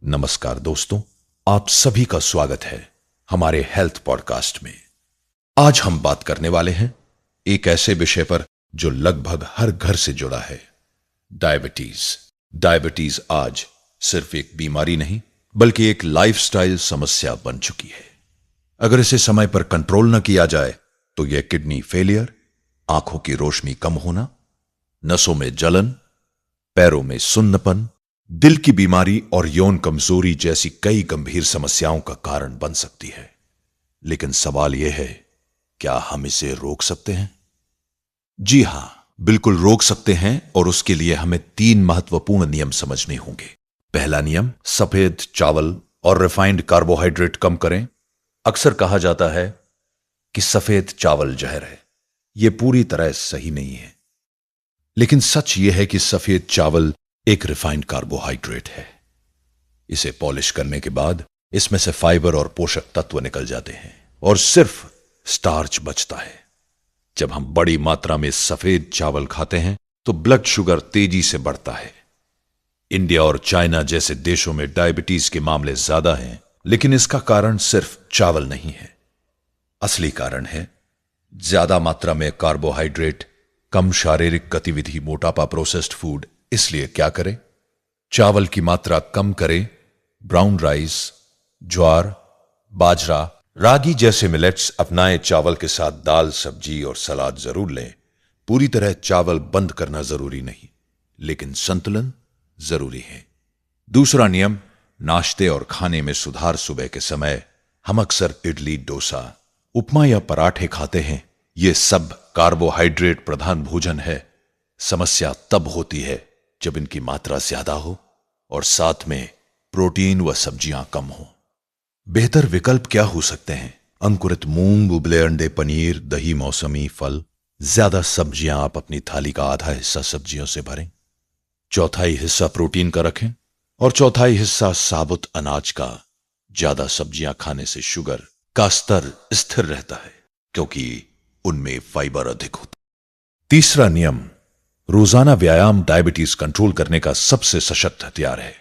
नमस्कार दोस्तों, आप सभी का स्वागत है हमारे हेल्थ पॉडकास्ट में। आज हम बात करने वाले हैं एक ऐसे विषय पर जो लगभग हर घर से जुड़ा है, डायबिटीज। डायबिटीज आज सिर्फ एक बीमारी नहीं बल्कि एक लाइफस्टाइल समस्या बन चुकी है। अगर इसे समय पर कंट्रोल न किया जाए तो यह किडनी फेलियर, आंखों की रोशनी कम होना, नसों में जलन, पैरों में सुन्नपन, दिल की बीमारी और यौन कमजोरी जैसी कई गंभीर समस्याओं का कारण बन सकती है। लेकिन सवाल यह है, क्या हम इसे रोक सकते हैं? जी हां, बिल्कुल रोक सकते हैं, और उसके लिए हमें 3 महत्वपूर्ण नियम समझने होंगे। पहला नियम, सफेद चावल और रिफाइंड कार्बोहाइड्रेट कम करें। अक्सर कहा जाता है कि सफेद चावल जहर है। यह पूरी तरह सही नहीं है, लेकिन सच यह है कि सफेद चावल एक रिफाइंड कार्बोहाइड्रेट है। इसे पॉलिश करने के बाद इसमें से फाइबर और पोषक तत्व निकल जाते हैं और सिर्फ स्टार्च बचता है। जब हम बड़ी मात्रा में सफेद चावल खाते हैं तो ब्लड शुगर तेजी से बढ़ता है। इंडिया और चाइना जैसे देशों में डायबिटीज के मामले ज्यादा हैं, लेकिन इसका कारण सिर्फ चावल नहीं है। असली कारण है ज्यादा मात्रा में कार्बोहाइड्रेट, कम शारीरिक गतिविधि, मोटापा, प्रोसेस्ड फूड। इसलिए क्या करें? चावल की मात्रा कम करें। ब्राउन राइस, ज्वार, बाजरा, रागी जैसे मिलेट्स अपनाएं। चावल के साथ दाल, सब्जी और सलाद जरूर लें। पूरी तरह चावल बंद करना जरूरी नहीं, लेकिन संतुलन जरूरी है। दूसरा नियम, नाश्ते और खाने में सुधार। सुबह के समय हम अक्सर इडली, डोसा, उपमा या पराठे खाते हैं। यह सब कार्बोहाइड्रेट प्रधान भोजन है। समस्या तब होती है जब इनकी मात्रा ज्यादा हो और साथ में प्रोटीन व सब्जियां कम हो। बेहतर विकल्प क्या हो सकते हैं? अंकुरित मूंग, उबले अंडे, पनीर, दही, मौसमी फल। ज्यादा सब्जियां। आप अपनी थाली का आधा हिस्सा सब्जियों से भरें, चौथाई हिस्सा प्रोटीन का रखें और चौथाई हिस्सा साबुत अनाज का। ज्यादा सब्जियां खाने से शुगर का स्तर स्थिर रहता है, क्योंकि उनमें फाइबर अधिक होता है। तीसरा नियम, रोजाना व्यायाम डायबिटीज कंट्रोल करने का सबसे सशक्त हथियार है।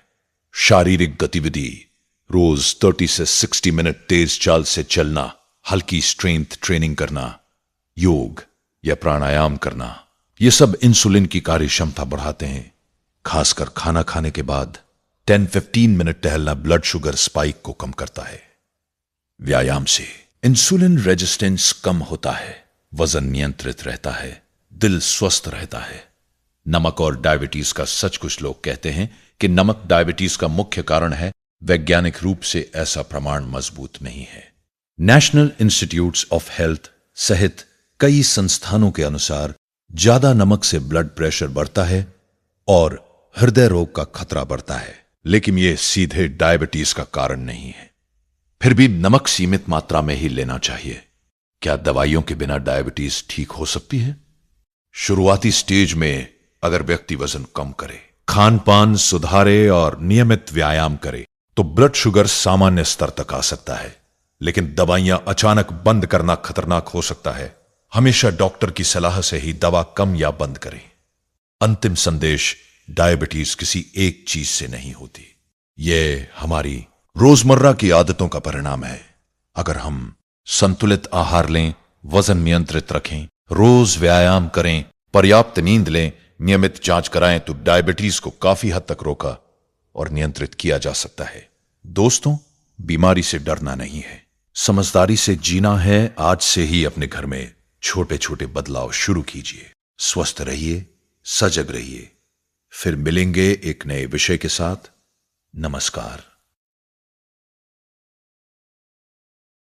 शारीरिक गतिविधि, रोज 30 से 60 मिनट तेज चाल से चलना, हल्की स्ट्रेंथ ट्रेनिंग करना, योग या प्राणायाम करना, यह सब इंसुलिन की कार्यक्षमता बढ़ाते हैं। खासकर खाना खाने के बाद 10-15 मिनट टहलना ब्लड शुगर स्पाइक को कम करता है। व्यायाम से इंसुलिन रेजिस्टेंस कम होता है, वजन नियंत्रित रहता है, दिल स्वस्थ रहता है। नमक और डायबिटीज का सच। कुछ लोग कहते हैं कि नमक डायबिटीज का मुख्य कारण है। वैज्ञानिक रूप से ऐसा प्रमाण मजबूत नहीं है। नेशनल इंस्टीट्यूट्स ऑफ हेल्थ सहित कई संस्थानों के अनुसार ज्यादा नमक से ब्लड प्रेशर बढ़ता है और हृदय रोग का खतरा बढ़ता है, लेकिन यह सीधे डायबिटीज का कारण नहीं है। फिर भी नमक सीमित मात्रा में ही लेना चाहिए। क्या दवाइयों के बिना डायबिटीज ठीक हो सकती है? शुरुआती स्टेज में अगर व्यक्ति वजन कम करे, खान पान सुधारे और नियमित व्यायाम करे तो ब्लड शुगर सामान्य स्तर तक आ सकता है। लेकिन दवाइयां अचानक बंद करना खतरनाक हो सकता है। हमेशा डॉक्टर की सलाह से ही दवा कम या बंद करें। अंतिम संदेश, डायबिटीज किसी एक चीज से नहीं होती। यह हमारी रोजमर्रा की आदतों का परिणाम है। अगर हम संतुलित आहार लें, वजन नियंत्रित रखें, रोज व्यायाम करें, पर्याप्त नींद लें, नियमित जांच कराएं, तो डायबिटीज को काफी हद तक रोका और नियंत्रित किया जा सकता है। दोस्तों, बीमारी से डरना नहीं है, समझदारी से जीना है। आज से ही अपने घर में छोटे छोटे बदलाव शुरू कीजिए। स्वस्थ रहिए, सजग रहिए। फिर मिलेंगे एक नए विषय के साथ। नमस्कार।